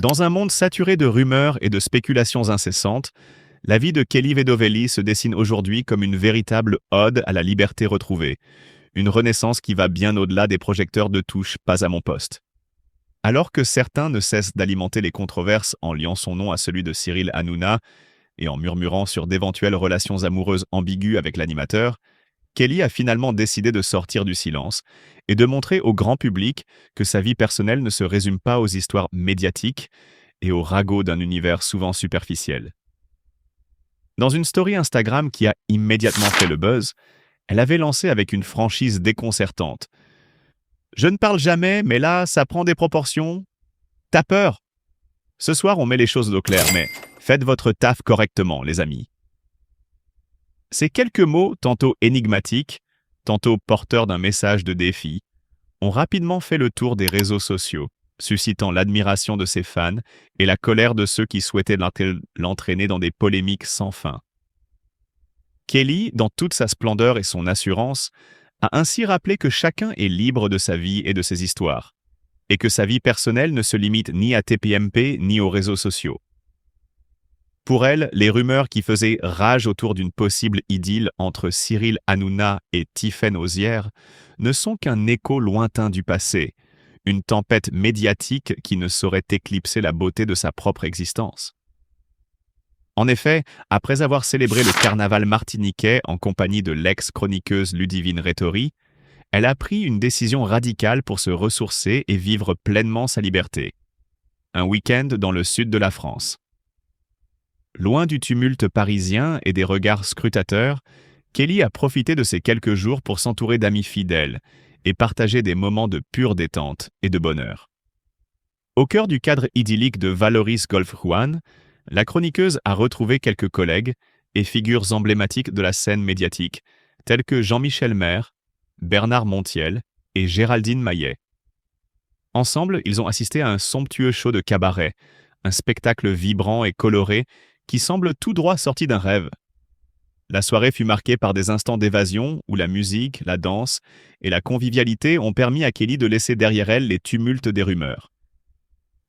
Dans un monde saturé de rumeurs et de spéculations incessantes, la vie de Kelly Vedovelli se dessine aujourd'hui comme une véritable ode à la liberté retrouvée, une renaissance qui va bien au-delà des projecteurs de touche pas à mon poste. Alors que certains ne cessent d'alimenter les controverses en liant son nom à celui de Cyril Hanouna et en murmurant sur d'éventuelles relations amoureuses ambiguës avec l'animateur, Kelly a finalement décidé de sortir du silence et de montrer au grand public que sa vie personnelle ne se résume pas aux histoires médiatiques et aux ragots d'un univers souvent superficiel. Dans une story Instagram qui a immédiatement fait le buzz, elle avait lancé avec une franchise déconcertante. Je ne parle jamais, mais là, ça prend des proportions. T'as peur? Ce soir, on met les choses au clair, mais faites votre taf correctement, les amis. Ces quelques mots, tantôt énigmatiques, tantôt porteurs d'un message de défi, ont rapidement fait le tour des réseaux sociaux, suscitant l'admiration de ses fans et la colère de ceux qui souhaitaient l'entraîner dans des polémiques sans fin. Kelly, dans toute sa splendeur et son assurance, a ainsi rappelé que chacun est libre de sa vie et de ses histoires, et que sa vie personnelle ne se limite ni à TPMP ni aux réseaux sociaux. Pour elle, les rumeurs qui faisaient rage autour d'une possible idylle entre Cyril Hanouna et Tiffaine Auzière ne sont qu'un écho lointain du passé, une tempête médiatique qui ne saurait éclipser la beauté de sa propre existence. En effet, après avoir célébré le carnaval martiniquais en compagnie de l'ex-chroniqueuse Ludivine Rétori, elle a pris une décision radicale pour se ressourcer et vivre pleinement sa liberté. Un week-end dans le sud de la France. Loin du tumulte parisien et des regards scrutateurs, Kelly a profité de ces quelques jours pour s'entourer d'amis fidèles et partager des moments de pure détente et de bonheur. Au cœur du cadre idyllique de Valoris Golf Juan, la chroniqueuse a retrouvé quelques collègues et figures emblématiques de la scène médiatique, tels que Jean-Michel Maire, Bernard Montiel et Géraldine Maillet. Ensemble, ils ont assisté à un somptueux show de cabaret, un spectacle vibrant et coloré qui semble tout droit sorti d'un rêve. La soirée fut marquée par des instants d'évasion où la musique, la danse et la convivialité ont permis à Kelly de laisser derrière elle les tumultes des rumeurs.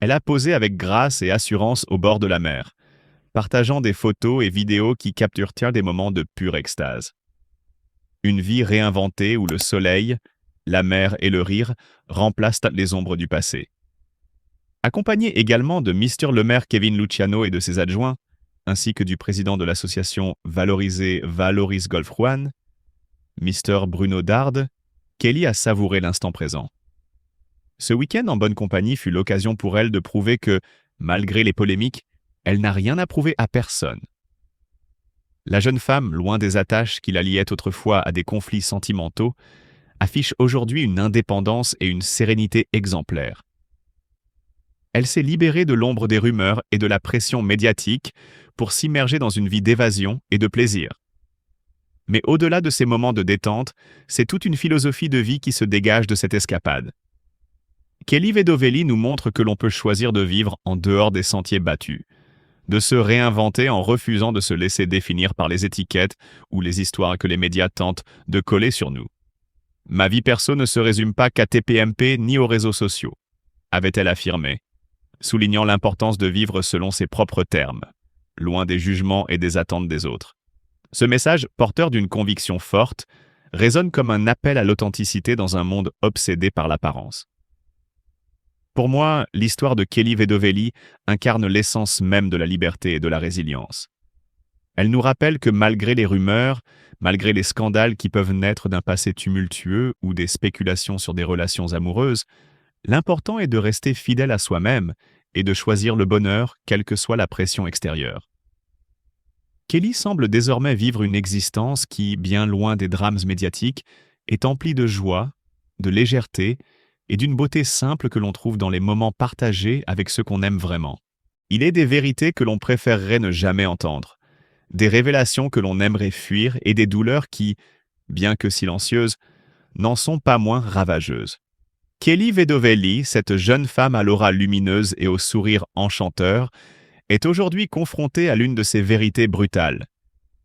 Elle a posé avec grâce et assurance au bord de la mer, partageant des photos et vidéos qui capturent des moments de pure extase. Une vie réinventée où le soleil, la mer et le rire remplacent les ombres du passé. Accompagnée également de Mister le maire Kevin Luciano et de ses adjoints, ainsi que du président de l'association Valoris Golf Juan, Mister Bruno Darde, Kelly a savouré l'instant présent. Ce week-end en bonne compagnie fut l'occasion pour elle de prouver que, malgré les polémiques, elle n'a rien à prouver à personne. La jeune femme, loin des attaches qui la liaient autrefois à des conflits sentimentaux, affiche aujourd'hui une indépendance et une sérénité exemplaires. Elle s'est libérée de l'ombre des rumeurs et de la pression médiatique pour s'immerger dans une vie d'évasion et de plaisir. Mais au-delà de ces moments de détente, c'est toute une philosophie de vie qui se dégage de cette escapade. Kelly Vedovelli nous montre que l'on peut choisir de vivre en dehors des sentiers battus, de se réinventer en refusant de se laisser définir par les étiquettes ou les histoires que les médias tentent de coller sur nous. Ma vie perso ne se résume pas qu'à TPMP ni aux réseaux sociaux, avait-elle affirmé, soulignant l'importance de vivre selon ses propres termes, loin des jugements et des attentes des autres. Ce message, porteur d'une conviction forte, résonne comme un appel à l'authenticité dans un monde obsédé par l'apparence. Pour moi, l'histoire de Kelly Vedovelli incarne l'essence même de la liberté et de la résilience. Elle nous rappelle que malgré les rumeurs, malgré les scandales qui peuvent naître d'un passé tumultueux ou des spéculations sur des relations amoureuses, l'important est de rester fidèle à soi-même et de choisir le bonheur, quelle que soit la pression extérieure. Kelly semble désormais vivre une existence qui, bien loin des drames médiatiques, est emplie de joie, de légèreté et d'une beauté simple que l'on trouve dans les moments partagés avec ceux qu'on aime vraiment. Il est des vérités que l'on préférerait ne jamais entendre, des révélations que l'on aimerait fuir et des douleurs qui, bien que silencieuses, n'en sont pas moins ravageuses. Kelly Vedovelli, cette jeune femme à l'aura lumineuse et au sourire enchanteur, est aujourd'hui confrontée à l'une de ces vérités brutales.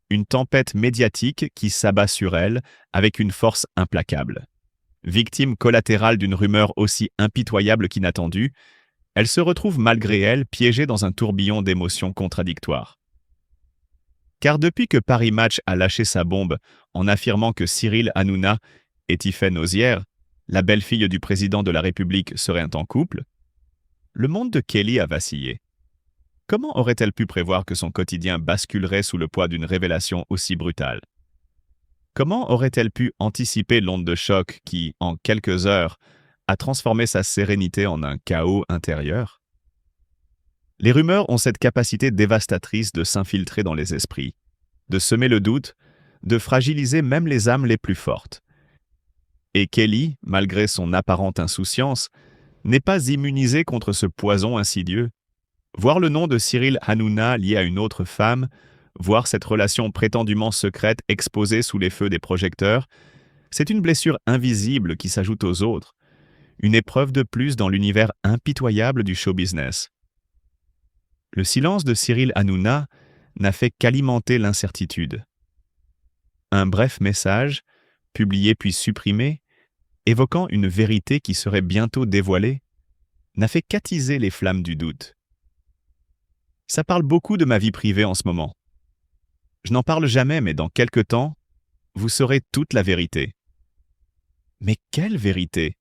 Une tempête médiatique qui s'abat sur elle avec une force implacable. Victime collatérale d'une rumeur aussi impitoyable qu'inattendue, Elle se retrouve malgré elle piégée dans un tourbillon d'émotions contradictoires. Car depuis que Paris Match a lâché sa bombe en affirmant que Cyril Hanouna et Tiphaine Nozière, la belle-fille du président de la République, seraient en couple, le monde de Kelly a vacillé. Comment aurait-elle pu prévoir que son quotidien basculerait sous le poids d'une révélation aussi brutale? Comment aurait-elle pu anticiper l'onde de choc qui, en quelques heures, a transformé sa sérénité en un chaos intérieur? Les rumeurs ont cette capacité dévastatrice de s'infiltrer dans les esprits, de semer le doute, de fragiliser même les âmes les plus fortes. Et Kelly, malgré son apparente insouciance, n'est pas immunisée contre ce poison insidieux. Voir le nom de Cyril Hanouna lié à une autre femme, voir cette relation prétendument secrète exposée sous les feux des projecteurs, c'est une blessure invisible qui s'ajoute aux autres, une épreuve de plus dans l'univers impitoyable du show business. Le silence de Cyril Hanouna n'a fait qu'alimenter l'incertitude. Un bref message, publié puis supprimé, évoquant une vérité qui serait bientôt dévoilée, n'a fait qu'attiser les flammes du doute. Ça parle beaucoup de ma vie privée en ce moment. Je n'en parle jamais, mais dans quelque temps, vous saurez toute la vérité. Mais quelle vérité?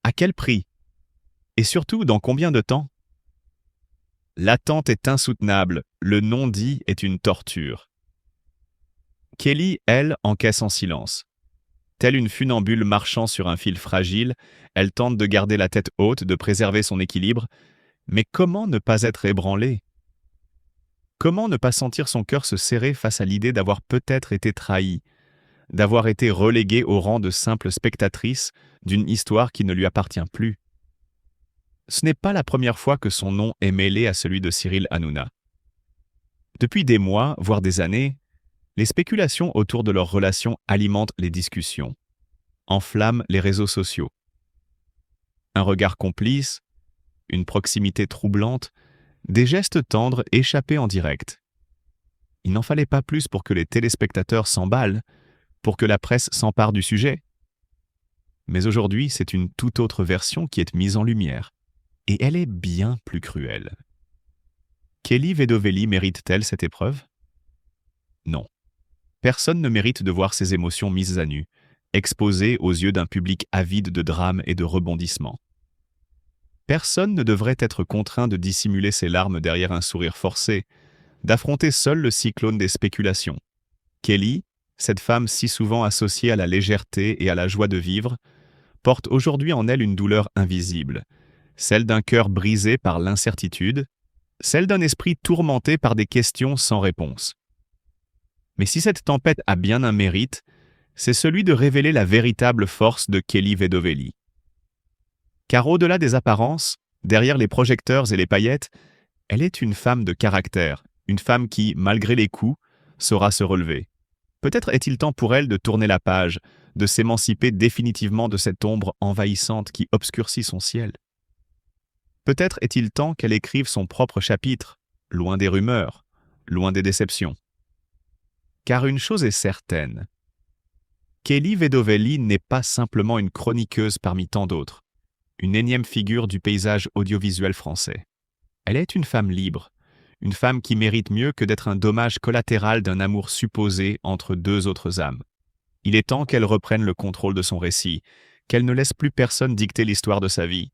À quel prix? Et surtout, dans combien de temps? L'attente est insoutenable, le non-dit est une torture. Kelly, elle, encaisse en silence. Telle une funambule marchant sur un fil fragile, elle tente de garder la tête haute, de préserver son équilibre, mais comment ne pas être ébranlée? Comment ne pas sentir son cœur se serrer face à l'idée d'avoir peut-être été trahie, d'avoir été reléguée au rang de simple spectatrice d'une histoire qui ne lui appartient plus? Ce n'est pas la première fois que son nom est mêlé à celui de Cyril Hanouna. Depuis des mois, voire des années, les spéculations autour de leur relation alimentent les discussions, enflamment les réseaux sociaux. Un regard complice, une proximité troublante, des gestes tendres échappés en direct. Il n'en fallait pas plus pour que les téléspectateurs s'emballent, pour que la presse s'empare du sujet. Mais aujourd'hui, c'est une toute autre version qui est mise en lumière. Et elle est bien plus cruelle. Kelly Vedovelli mérite-t-elle cette épreuve? Non. Personne ne mérite de voir ses émotions mises à nu, exposées aux yeux d'un public avide de drames et de rebondissements. Personne ne devrait être contraint de dissimuler ses larmes derrière un sourire forcé, d'affronter seul le cyclone des spéculations. Kelly, cette femme si souvent associée à la légèreté et à la joie de vivre, porte aujourd'hui en elle une douleur invisible, celle d'un cœur brisé par l'incertitude, celle d'un esprit tourmenté par des questions sans réponse. Mais si cette tempête a bien un mérite, c'est celui de révéler la véritable force de Kelly Vedovelli. Car au-delà des apparences, derrière les projecteurs et les paillettes, elle est une femme de caractère, une femme qui, malgré les coups, saura se relever. Peut-être est-il temps pour elle de tourner la page, de s'émanciper définitivement de cette ombre envahissante qui obscurcit son ciel. Peut-être est-il temps qu'elle écrive son propre chapitre, loin des rumeurs, loin des déceptions. Car une chose est certaine, Kelly Vedovelli n'est pas simplement une chroniqueuse parmi tant d'autres, une énième figure du paysage audiovisuel français. Elle est une femme libre, une femme qui mérite mieux que d'être un dommage collatéral d'un amour supposé entre deux autres âmes. Il est temps qu'elle reprenne le contrôle de son récit, qu'elle ne laisse plus personne dicter l'histoire de sa vie.